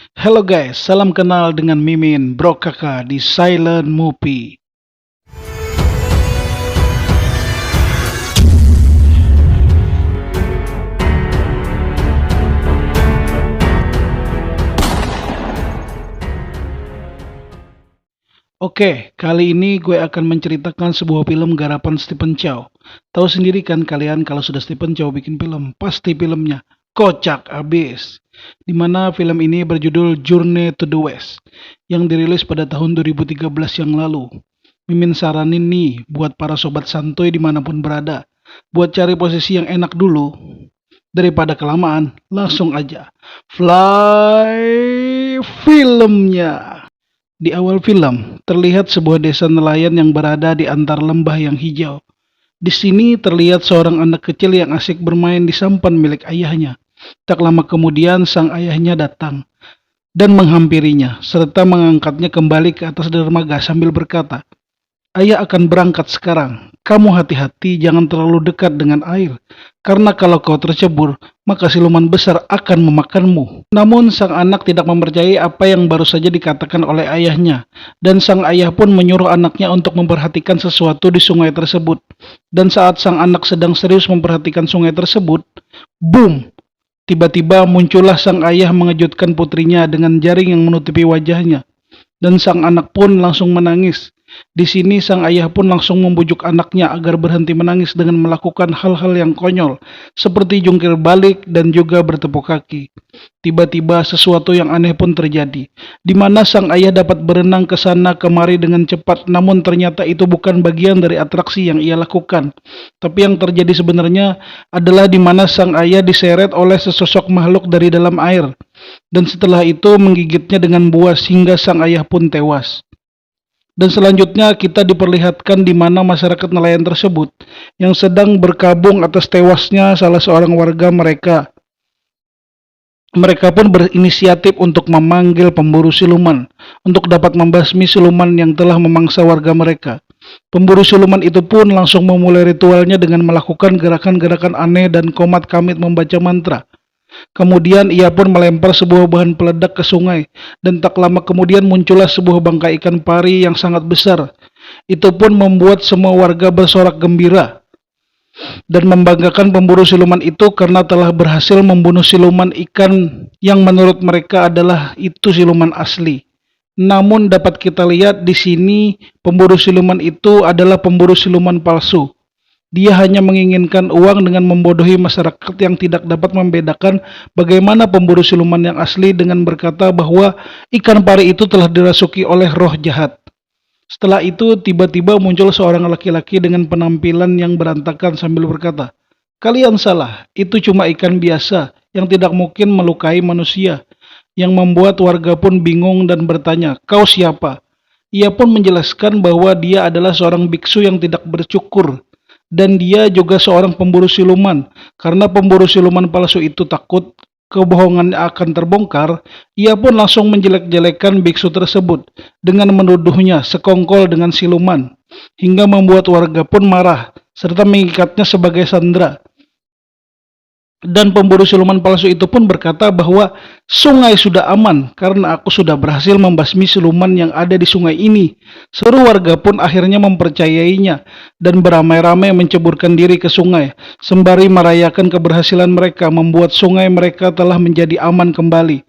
Halo guys, salam kenal dengan Mimin Bro Kakak di Silent Movie. Oke, kali ini gue akan menceritakan sebuah film garapan Stephen Chow. Tahu sendiri kan kalian kalau sudah Stephen Chow bikin film, pasti filmnya kocak abis. Dimana film ini berjudul Journey to the West, yang dirilis pada tahun 2013 yang lalu. Mimin saranin nih buat para sobat santuy dimanapun berada, buat cari posisi yang enak dulu. Daripada kelamaan, langsung aja fly filmnya. Di awal film, terlihat sebuah desa nelayan yang berada di antara lembah yang hijau. Di sini terlihat seorang anak kecil yang asik bermain di sampan milik ayahnya. Tak lama kemudian sang ayahnya datang dan menghampirinya, serta mengangkatnya kembali ke atas dermaga sambil berkata, "Ayah akan berangkat sekarang. Kamu hati-hati jangan terlalu dekat dengan air, karena kalau kau tercebur, maka siluman besar akan memakanmu." Namun sang anak tidak mempercayai apa yang baru saja dikatakan oleh ayahnya, dan sang ayah pun menyuruh anaknya untuk memperhatikan sesuatu di sungai tersebut. Dan saat sang anak sedang serius memperhatikan sungai tersebut, boom! Tiba-tiba muncullah sang ayah mengejutkan putrinya dengan jaring yang menutupi wajahnya, dan sang anak pun langsung menangis. Di sini sang ayah pun langsung membujuk anaknya agar berhenti menangis dengan melakukan hal-hal yang konyol, seperti jungkir balik dan juga bertepuk kaki. Tiba-tiba sesuatu yang aneh pun terjadi, di mana sang ayah dapat berenang ke sana kemari dengan cepat, namun ternyata itu bukan bagian dari atraksi yang ia lakukan. Tapi yang terjadi sebenarnya adalah di mana sang ayah diseret oleh sesosok makhluk dari dalam air, dan setelah itu menggigitnya dengan buas hingga sang ayah pun tewas. Dan selanjutnya kita diperlihatkan di mana masyarakat nelayan tersebut yang sedang berkabung atas tewasnya salah seorang warga mereka. Mereka pun berinisiatif untuk memanggil pemburu siluman untuk dapat membasmi siluman yang telah memangsa warga mereka. Pemburu siluman itu pun langsung memulai ritualnya dengan melakukan gerakan-gerakan aneh dan komat kamit membaca mantra. Kemudian ia pun melempar sebuah bahan peledak ke sungai, dan tak lama kemudian muncullah sebuah bangkai ikan pari yang sangat besar. Itu pun membuat semua warga bersorak gembira dan membanggakan pemburu siluman itu karena telah berhasil membunuh siluman ikan yang menurut mereka adalah itu siluman asli. Namun dapat kita lihat di sini pemburu siluman itu adalah pemburu siluman palsu. Dia hanya menginginkan uang dengan membodohi masyarakat yang tidak dapat membedakan bagaimana pemburu siluman yang asli dengan berkata bahwa ikan pari itu telah dirasuki oleh roh jahat. Setelah itu tiba-tiba muncul seorang laki-laki dengan penampilan yang berantakan sambil berkata, "Kalian salah, itu cuma ikan biasa yang tidak mungkin melukai manusia." Yang membuat warga pun bingung dan bertanya, "Kau siapa?" Ia pun menjelaskan bahwa dia adalah seorang biksu yang tidak bercukur, dan dia juga seorang pemburu siluman. Karena pemburu siluman palsu itu takut kebohongannya akan terbongkar, ia pun langsung menjelek-jelekan biksu tersebut dengan menuduhnya sekongkol dengan siluman, hingga membuat warga pun marah serta mengikatnya sebagai sandera. Dan pemburu siluman palsu itu pun berkata bahwa sungai sudah aman karena aku sudah berhasil membasmi siluman yang ada di sungai ini. Seluruh warga pun akhirnya mempercayainya dan beramai-ramai menceburkan diri ke sungai, sembari merayakan keberhasilan mereka membuat sungai mereka telah menjadi aman kembali.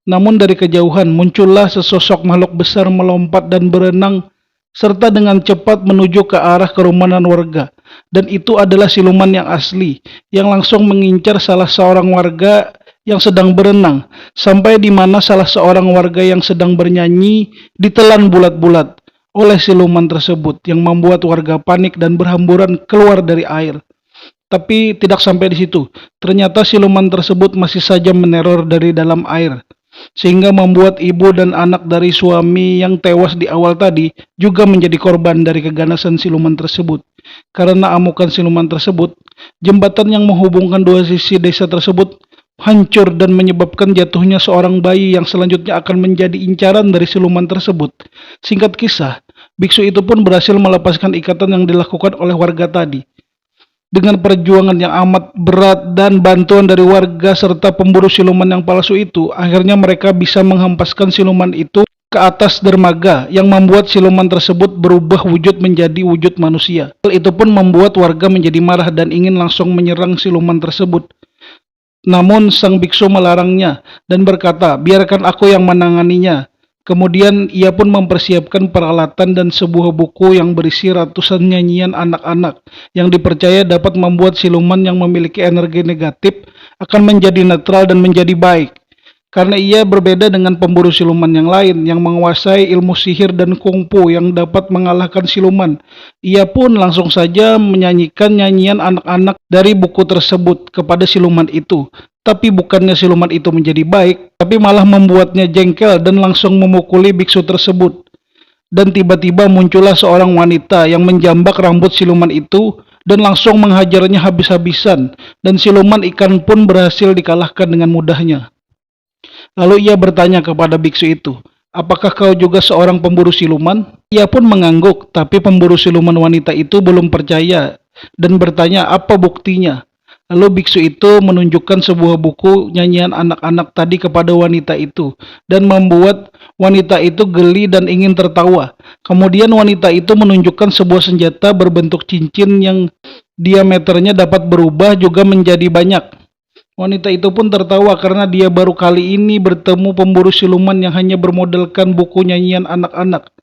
Namun dari kejauhan muncullah sesosok makhluk besar melompat dan berenang serta dengan cepat menuju ke arah kerumunan warga. Dan itu adalah siluman yang asli, yang langsung mengincar salah seorang warga yang sedang berenang, sampai di mana salah seorang warga yang sedang bernyanyi ditelan bulat-bulat oleh siluman tersebut, yang membuat warga panik dan berhamburan keluar dari air. Tapi tidak sampai di situ, ternyata siluman tersebut masih saja meneror dari dalam air, sehingga membuat ibu dan anak dari suami yang tewas di awal tadi juga menjadi korban dari keganasan siluman tersebut. Karena amukan siluman tersebut, jembatan yang menghubungkan dua sisi desa tersebut hancur dan menyebabkan jatuhnya seorang bayi yang selanjutnya akan menjadi incaran dari siluman tersebut. Singkat kisah, biksu itu pun berhasil melepaskan ikatan yang dilakukan oleh warga tadi. Dengan perjuangan yang amat berat dan bantuan dari warga serta pemburu siluman yang palsu itu, akhirnya mereka bisa menghempaskan siluman itu ke atas dermaga yang membuat siluman tersebut berubah wujud menjadi wujud manusia. Hal itu pun membuat warga menjadi marah dan ingin langsung menyerang siluman tersebut. Namun sang biksu melarangnya dan berkata, "Biarkan aku yang menanganinya." Kemudian ia pun mempersiapkan peralatan dan sebuah buku yang berisi ratusan nyanyian anak-anak yang dipercaya dapat membuat siluman yang memiliki energi negatif akan menjadi netral dan menjadi baik. Karena ia berbeda dengan pemburu siluman yang lain yang menguasai ilmu sihir dan kungfu yang dapat mengalahkan siluman, ia pun langsung saja menyanyikan nyanyian anak-anak dari buku tersebut kepada siluman itu. Tapi bukannya siluman itu menjadi baik, tapi malah membuatnya jengkel dan langsung memukuli biksu tersebut. Dan tiba-tiba muncullah seorang wanita yang menjambak rambut siluman itu dan langsung menghajarnya habis-habisan, dan siluman ikan pun berhasil dikalahkan dengan mudahnya. Lalu ia bertanya kepada biksu itu, "Apakah kau juga seorang pemburu siluman?" Ia pun mengangguk, tapi pemburu siluman wanita itu belum percaya dan bertanya apa buktinya. Lalu biksu itu menunjukkan sebuah buku nyanyian anak-anak tadi kepada wanita itu dan membuat wanita itu geli dan ingin tertawa. Kemudian wanita itu menunjukkan sebuah senjata berbentuk cincin yang diameternya dapat berubah juga menjadi banyak. Wanita itu pun tertawa karena dia baru kali ini bertemu pemburu siluman yang hanya bermodalkan buku nyanyian anak-anak.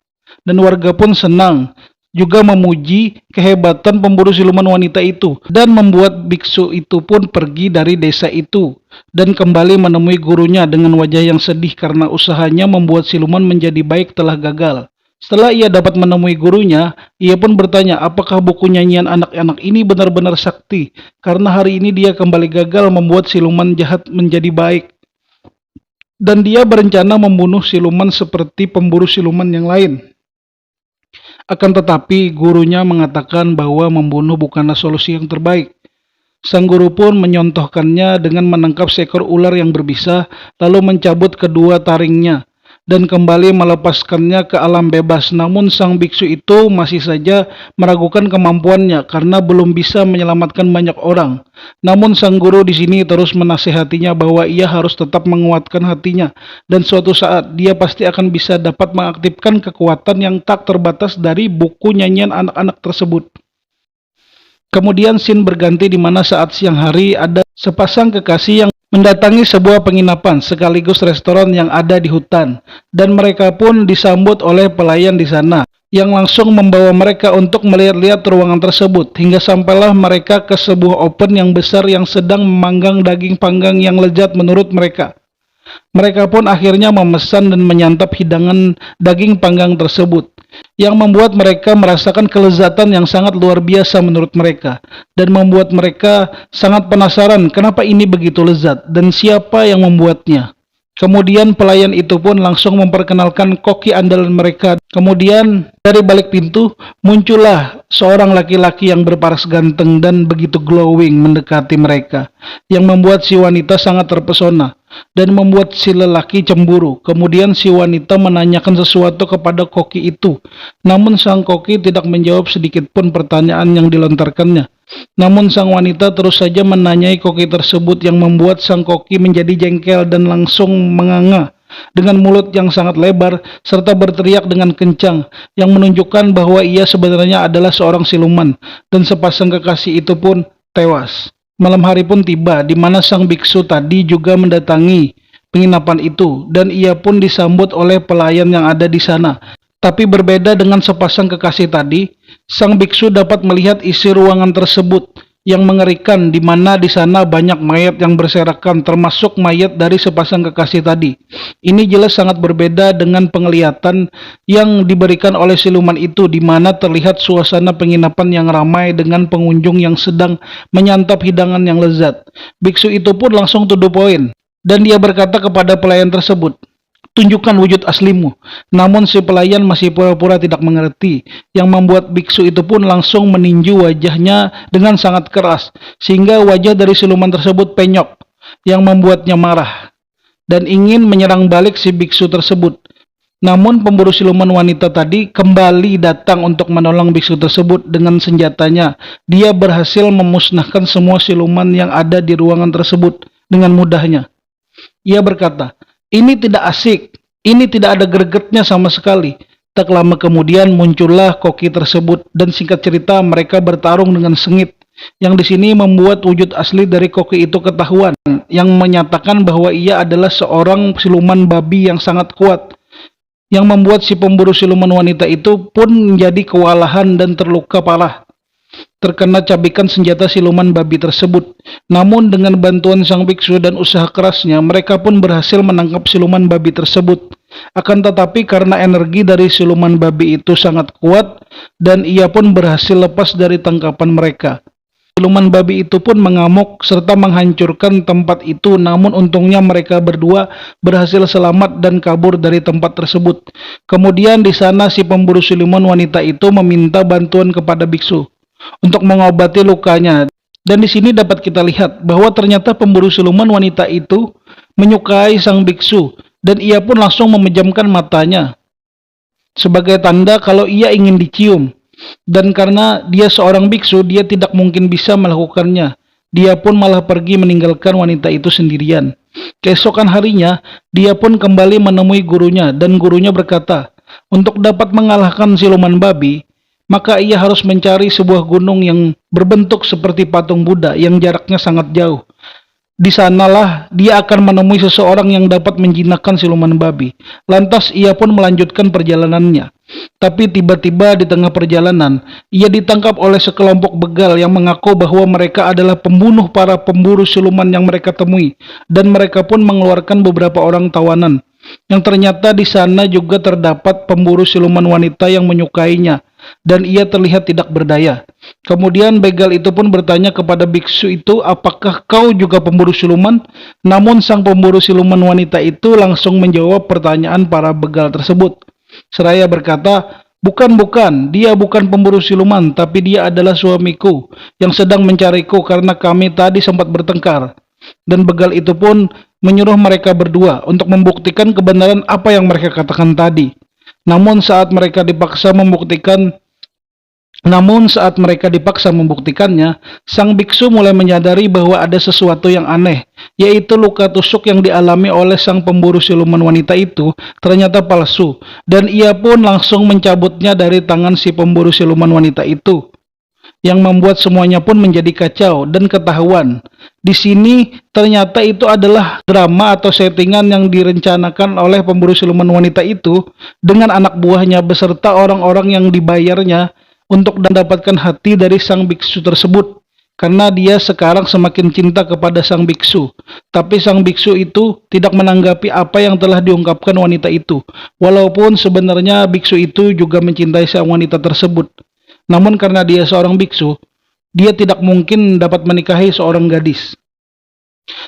Dan warga pun senang, juga memuji kehebatan pemburu siluman wanita itu, dan membuat biksu itu pun pergi dari desa itu, dan kembali menemui gurunya dengan wajah yang sedih karena usahanya membuat siluman menjadi baik telah gagal. Setelah ia dapat menemui gurunya, ia pun bertanya apakah buku nyanyian anak-anak ini benar-benar sakti, karena hari ini dia kembali gagal membuat siluman jahat menjadi baik. Dan dia berencana membunuh siluman seperti pemburu siluman yang lain. Akan tetapi, gurunya mengatakan bahwa membunuh bukanlah solusi yang terbaik. Sang guru pun menyontohkannya dengan menangkap seekor ular yang berbisa, lalu mencabut kedua taringnya dan kembali melepaskannya ke alam bebas. Namun sang biksu itu masih saja meragukan kemampuannya karena belum bisa menyelamatkan banyak orang. Namun sang guru di sini terus menasehatinya bahwa ia harus tetap menguatkan hatinya dan suatu saat dia pasti akan bisa dapat mengaktifkan kekuatan yang tak terbatas dari buku nyanyian anak-anak tersebut. Kemudian scene berganti di mana saat siang hari ada sepasang kekasih yang mendatangi sebuah penginapan sekaligus restoran yang ada di hutan, dan mereka pun disambut oleh pelayan di sana yang langsung membawa mereka untuk melihat-lihat ruangan tersebut hingga sampailah mereka ke sebuah oven yang besar yang sedang memanggang daging panggang yang lezat menurut mereka. Mereka pun akhirnya memesan dan menyantap hidangan daging panggang tersebut, yang membuat mereka merasakan kelezatan yang sangat luar biasa menurut mereka, dan membuat mereka sangat penasaran kenapa ini begitu lezat dan siapa yang membuatnya. Kemudian pelayan itu pun langsung memperkenalkan koki andalan mereka. Kemudian dari balik pintu muncullah seorang laki-laki yang berparas ganteng dan begitu glowing mendekati mereka, yang membuat si wanita sangat terpesona dan membuat si lelaki cemburu. Kemudian si wanita menanyakan sesuatu kepada koki itu, namun sang koki tidak menjawab sedikit pun pertanyaan yang dilontarkannya. Namun sang wanita terus saja menanyai koki tersebut yang membuat sang koki menjadi jengkel dan langsung menganga dengan mulut yang sangat lebar serta berteriak dengan kencang yang menunjukkan bahwa ia sebenarnya adalah seorang siluman, dan sepasang kekasih itu pun tewas. Malam hari pun tiba di mana sang biksu tadi juga mendatangi penginapan itu dan ia pun disambut oleh pelayan yang ada di sana. Tapi berbeda dengan sepasang kekasih tadi, sang biksu dapat melihat isi ruangan tersebut yang mengerikan di mana di sana banyak mayat yang berserakan termasuk mayat dari sepasang kekasih tadi. Ini jelas sangat berbeda dengan penglihatan yang diberikan oleh siluman itu di mana terlihat suasana penginapan yang ramai dengan pengunjung yang sedang menyantap hidangan yang lezat. Biksu itu pun langsung to the point dan dia berkata kepada pelayan tersebut, "Tunjukkan wujud aslimu." Namun si pelayan masih pura-pura tidak mengerti, yang membuat biksu itu pun langsung meninju wajahnya dengan sangat keras, sehingga wajah dari siluman tersebut penyok, yang membuatnya marah dan ingin menyerang balik si biksu tersebut. Namun pemburu siluman wanita tadi kembali datang untuk menolong biksu tersebut dengan senjatanya. Dia berhasil memusnahkan semua siluman yang ada di ruangan tersebut dengan mudahnya. Ia berkata, "Ini tidak asik, ini tidak ada gregetnya sama sekali." Tak lama kemudian muncullah koki tersebut dan singkat cerita mereka bertarung dengan sengit. Yang di sini membuat wujud asli dari koki itu ketahuan, yang menyatakan bahwa ia adalah seorang siluman babi yang sangat kuat, yang membuat si pemburu siluman wanita itu pun menjadi kewalahan dan terluka parah, terkena cabikan senjata siluman babi tersebut. Namun dengan bantuan sang biksu dan usaha kerasnya, mereka pun berhasil menangkap siluman babi tersebut. Akan tetapi karena energi dari siluman babi itu sangat kuat, dan ia pun berhasil lepas dari tangkapan mereka. Siluman babi itu pun mengamuk serta menghancurkan tempat itu, namun untungnya mereka berdua berhasil selamat dan kabur dari tempat tersebut. Kemudian di sana si pemburu siluman wanita itu meminta bantuan kepada biksu untuk mengobati lukanya. Dan di sini dapat kita lihat bahwa ternyata pemburu siluman wanita itu menyukai sang biksu dan ia pun langsung memejamkan matanya sebagai tanda kalau ia ingin dicium. Dan karena dia seorang biksu, dia tidak mungkin bisa melakukannya. Dia pun malah pergi meninggalkan wanita itu sendirian. Keesokan harinya, dia pun kembali menemui gurunya dan gurunya berkata, untuk dapat mengalahkan siluman babi, maka ia harus mencari sebuah gunung yang berbentuk seperti patung Buddha yang jaraknya sangat jauh. Di sanalah dia akan menemui seseorang yang dapat menjinakkan siluman babi. Lantas ia pun melanjutkan perjalanannya. Tapi tiba-tiba di tengah perjalanan, ia ditangkap oleh sekelompok begal yang mengaku bahwa mereka adalah pembunuh para pemburu siluman yang mereka temui. Dan mereka pun mengeluarkan beberapa orang tawanan. Yang ternyata di sana juga terdapat pemburu siluman wanita yang menyukainya. Dan ia terlihat tidak berdaya. Kemudian begal itu pun bertanya kepada biksu itu, apakah kau juga pemburu siluman? Namun sang pemburu siluman wanita itu langsung menjawab pertanyaan para begal tersebut. Seraya berkata, bukan, dia bukan pemburu siluman, tapi dia adalah suamiku yang sedang mencariku karena kami tadi sempat bertengkar. Dan begal itu pun menyuruh mereka berdua untuk membuktikan kebenaran apa yang mereka katakan tadi. Namun saat mereka dipaksa membuktikannya, sang biksu mulai menyadari bahwa ada sesuatu yang aneh, yaitu luka tusuk yang dialami oleh sang pemburu siluman wanita itu ternyata palsu, dan ia pun langsung mencabutnya dari tangan si pemburu siluman wanita itu, yang membuat semuanya pun menjadi kacau dan ketahuan. Di sini ternyata itu adalah drama atau settingan yang direncanakan oleh pemburu siluman wanita itu dengan anak buahnya beserta orang-orang yang dibayarnya untuk mendapatkan hati dari sang biksu tersebut. Karena dia sekarang semakin cinta kepada sang biksu. Tapi sang biksu itu tidak menanggapi apa yang telah diungkapkan wanita itu. Walaupun sebenarnya biksu itu juga mencintai sang wanita tersebut. Namun karena dia seorang biksu, dia tidak mungkin dapat menikahi seorang gadis.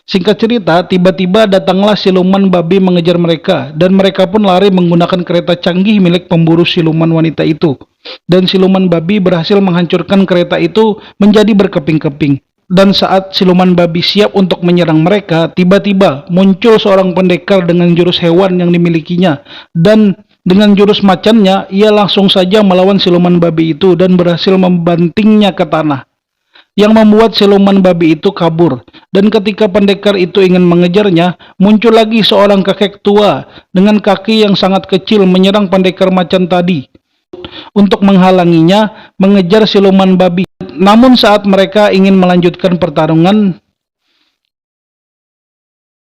Singkat cerita, tiba-tiba datanglah siluman babi mengejar mereka, dan mereka pun lari menggunakan kereta canggih milik pemburu siluman wanita itu. Dan siluman babi berhasil menghancurkan kereta itu menjadi berkeping-keping. Dan saat siluman babi siap untuk menyerang mereka, tiba-tiba muncul seorang pendekar dengan jurus hewan yang dimilikinya. Dan dengan jurus macannya, ia langsung saja melawan siluman babi itu dan berhasil membantingnya ke tanah, yang membuat siluman babi itu kabur. Dan ketika pendekar itu ingin mengejarnya, muncul lagi seorang kakek tua dengan kaki yang sangat kecil menyerang pendekar macan tadi untuk menghalanginya mengejar siluman babi. Namun saat mereka ingin melanjutkan pertarungan,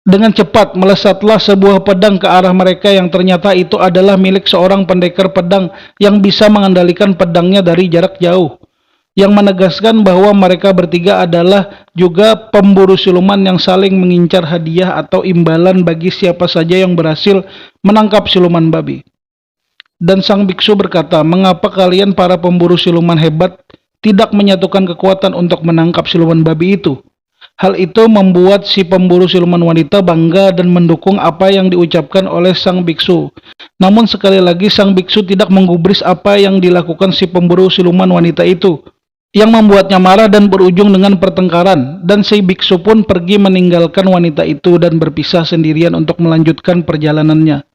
dengan cepat melesatlah sebuah pedang ke arah mereka yang ternyata itu adalah milik seorang pendekar pedang yang bisa mengendalikan pedangnya dari jarak jauh, yang menegaskan bahwa mereka bertiga adalah juga pemburu siluman yang saling mengincar hadiah atau imbalan bagi siapa saja yang berhasil menangkap siluman babi. Dan sang biksu berkata, mengapa kalian para pemburu siluman hebat tidak menyatukan kekuatan untuk menangkap siluman babi itu? Hal itu membuat si pemburu siluman wanita bangga dan mendukung apa yang diucapkan oleh sang biksu. Namun sekali lagi sang biksu tidak menggubris apa yang dilakukan si pemburu siluman wanita itu, yang membuatnya marah dan berujung dengan pertengkaran. Dan si biksu pun pergi meninggalkan wanita itu dan berpisah sendirian untuk melanjutkan perjalanannya.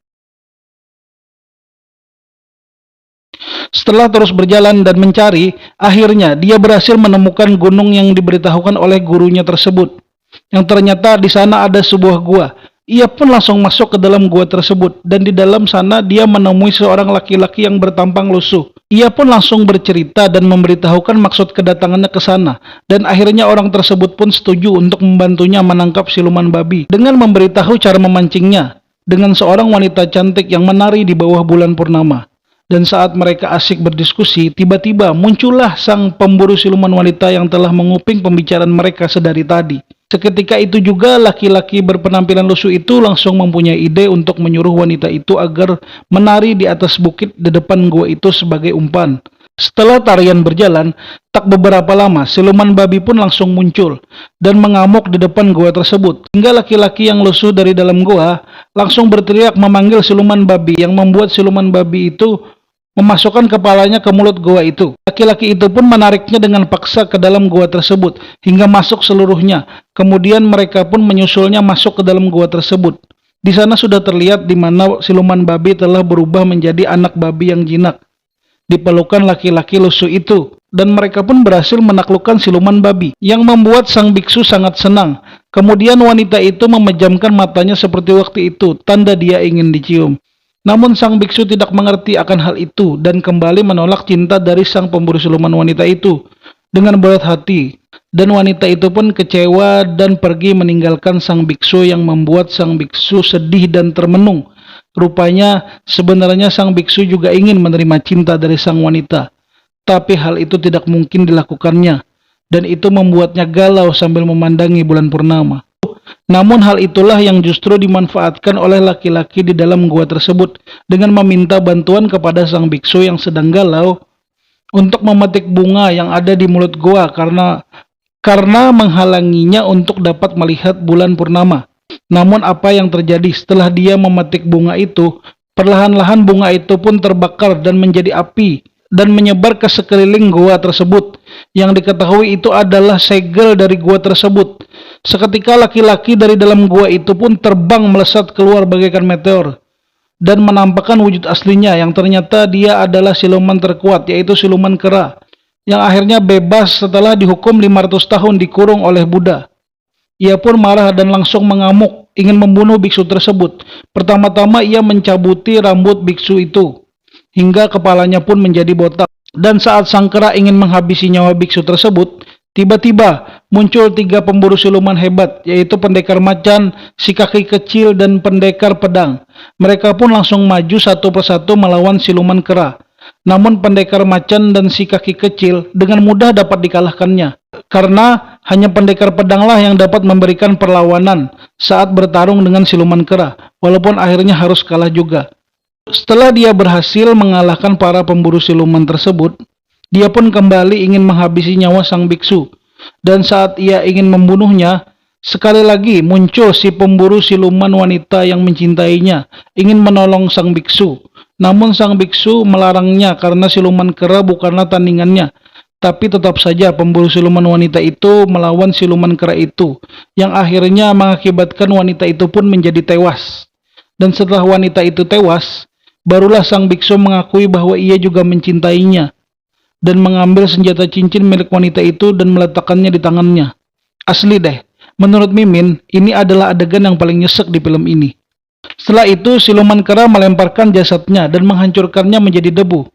Setelah terus berjalan dan mencari, akhirnya dia berhasil menemukan gunung yang diberitahukan oleh gurunya tersebut. Yang ternyata di sana ada sebuah gua. Ia pun langsung masuk ke dalam gua tersebut, dan di dalam sana dia menemui seorang laki-laki yang bertampang lusuh. Ia pun langsung bercerita dan memberitahukan maksud kedatangannya ke sana, dan akhirnya orang tersebut pun setuju untuk membantunya menangkap siluman babi dengan memberitahu cara memancingnya dengan seorang wanita cantik yang menari di bawah bulan purnama. Dan saat mereka asik berdiskusi, tiba-tiba muncullah sang pemburu siluman wanita yang telah menguping pembicaraan mereka sedari tadi. Seketika itu juga laki-laki berpenampilan lusuh itu langsung mempunyai ide untuk menyuruh wanita itu agar menari di atas bukit di depan gua itu sebagai umpan. Setelah tarian berjalan, tak beberapa lama siluman babi pun langsung muncul dan mengamuk di depan gua tersebut. Hingga laki-laki yang lusuh dari dalam gua langsung berteriak memanggil siluman babi yang membuat siluman babi itu memasukkan kepalanya ke mulut gua itu. Laki-laki itu pun menariknya dengan paksa ke dalam gua tersebut hingga masuk seluruhnya. Kemudian mereka pun menyusulnya masuk ke dalam gua tersebut. Di sana sudah terlihat di mana siluman babi telah berubah menjadi anak babi yang jinak di pelukan laki-laki lusuh itu, dan mereka pun berhasil menaklukkan siluman babi yang membuat sang biksu sangat senang. Kemudian wanita itu memejamkan matanya seperti waktu itu, tanda dia ingin dicium. Namun sang biksu tidak mengerti akan hal itu dan kembali menolak cinta dari sang pemburu siluman wanita itu dengan berat hati. Dan wanita itu pun kecewa dan pergi meninggalkan sang biksu yang membuat sang biksu sedih dan termenung. Rupanya sebenarnya sang biksu juga ingin menerima cinta dari sang wanita. Tapi hal itu tidak mungkin dilakukannya. Dan itu membuatnya galau sambil memandangi bulan purnama. Namun hal itulah yang justru dimanfaatkan oleh laki-laki di dalam gua tersebut dengan meminta bantuan kepada sang biksu yang sedang galau untuk memetik bunga yang ada di mulut gua karena menghalanginya untuk dapat melihat bulan purnama. Namun apa yang terjadi setelah dia memetik bunga itu, perlahan-lahan bunga itu pun terbakar dan menjadi api dan menyebar ke sekeliling gua tersebut. Yang diketahui itu adalah segel dari gua tersebut. Seketika laki-laki dari dalam gua itu pun terbang melesat keluar bagaikan meteor dan menampakkan wujud aslinya yang ternyata dia adalah siluman terkuat, yaitu siluman kera yang akhirnya bebas setelah dihukum 500 tahun dikurung oleh Buddha. Ia pun marah dan langsung mengamuk ingin membunuh biksu tersebut. Pertama-tama ia mencabuti rambut biksu itu hingga kepalanya pun menjadi botak. Dan saat sang kera ingin menghabisi nyawa biksu tersebut, tiba-tiba muncul 3 pemburu siluman hebat, yaitu pendekar macan, si kaki kecil, dan pendekar pedang. Mereka pun langsung maju satu persatu melawan siluman kera. Namun pendekar macan dan si kaki kecil dengan mudah dapat dikalahkannya, karena hanya pendekar pedanglah yang dapat memberikan perlawanan saat bertarung dengan siluman kera, walaupun akhirnya harus kalah juga. Setelah dia berhasil mengalahkan para pemburu siluman tersebut, dia pun kembali ingin menghabisi nyawa sang biksu. Dan saat ia ingin membunuhnya, sekali lagi muncul si pemburu siluman wanita yang mencintainya, ingin menolong sang biksu. Namun sang biksu melarangnya karena siluman kera bukanlah tandingannya. Tapi tetap saja pemburu siluman wanita itu melawan siluman kera itu, yang akhirnya mengakibatkan wanita itu pun menjadi tewas. Dan setelah wanita itu tewas, barulah sang biksu mengakui bahwa ia juga mencintainya dan mengambil senjata cincin milik wanita itu dan meletakkannya di tangannya. Asli deh, menurut Mimin, ini adalah adegan yang paling nyesek di film ini. Setelah itu, siluman kera melemparkan jasadnya dan menghancurkannya menjadi debu.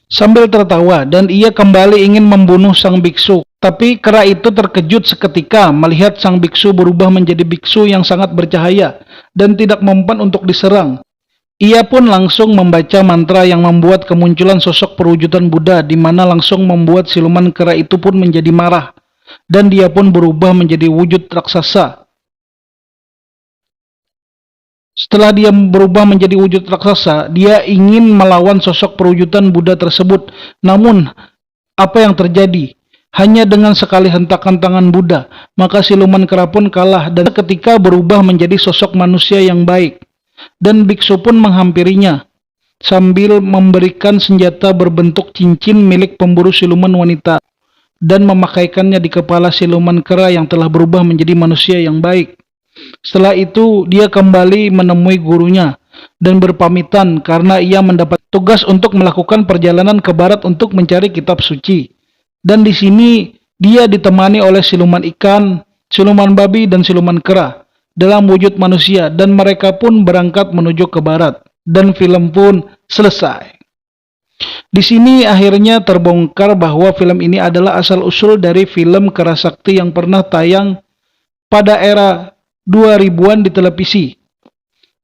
Sambil tertawa, dan ia kembali ingin membunuh sang biksu. Tapi kera itu terkejut seketika melihat sang biksu berubah menjadi biksu yang sangat bercahaya dan tidak mempan untuk diserang. Ia pun langsung membaca mantra yang membuat kemunculan sosok perwujudan Buddha, di mana langsung membuat siluman kera itu pun menjadi marah, dan dia pun berubah menjadi wujud raksasa. Setelah dia berubah menjadi wujud raksasa, dia ingin melawan sosok perwujudan Buddha tersebut. Namun, apa yang terjadi? Hanya dengan sekali hentakan tangan Buddha, maka siluman kera pun kalah dan ketika berubah menjadi sosok manusia yang baik. Dan biksu pun menghampirinya sambil memberikan senjata berbentuk cincin milik pemburu siluman wanita dan memakaikannya di kepala siluman kera yang telah berubah menjadi manusia yang baik. Setelah itu dia kembali menemui gurunya dan berpamitan karena ia mendapat tugas untuk melakukan perjalanan ke barat untuk mencari kitab suci. Dan di sini dia ditemani oleh siluman ikan, siluman babi, dan siluman kera dalam wujud manusia, dan mereka pun berangkat menuju ke barat. Dan film pun selesai. Di sini akhirnya terbongkar bahwa film ini adalah asal-usul dari film Kerasakti yang pernah tayang pada era 2000-an di televisi.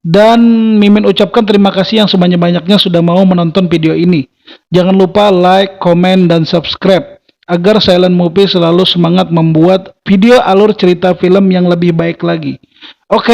Dan Mimin ucapkan terima kasih yang sebanyak-banyaknya sudah mau menonton video ini. Jangan lupa like, komen, dan subscribe agar Silent Movie selalu semangat membuat video alur cerita film yang lebih baik lagi.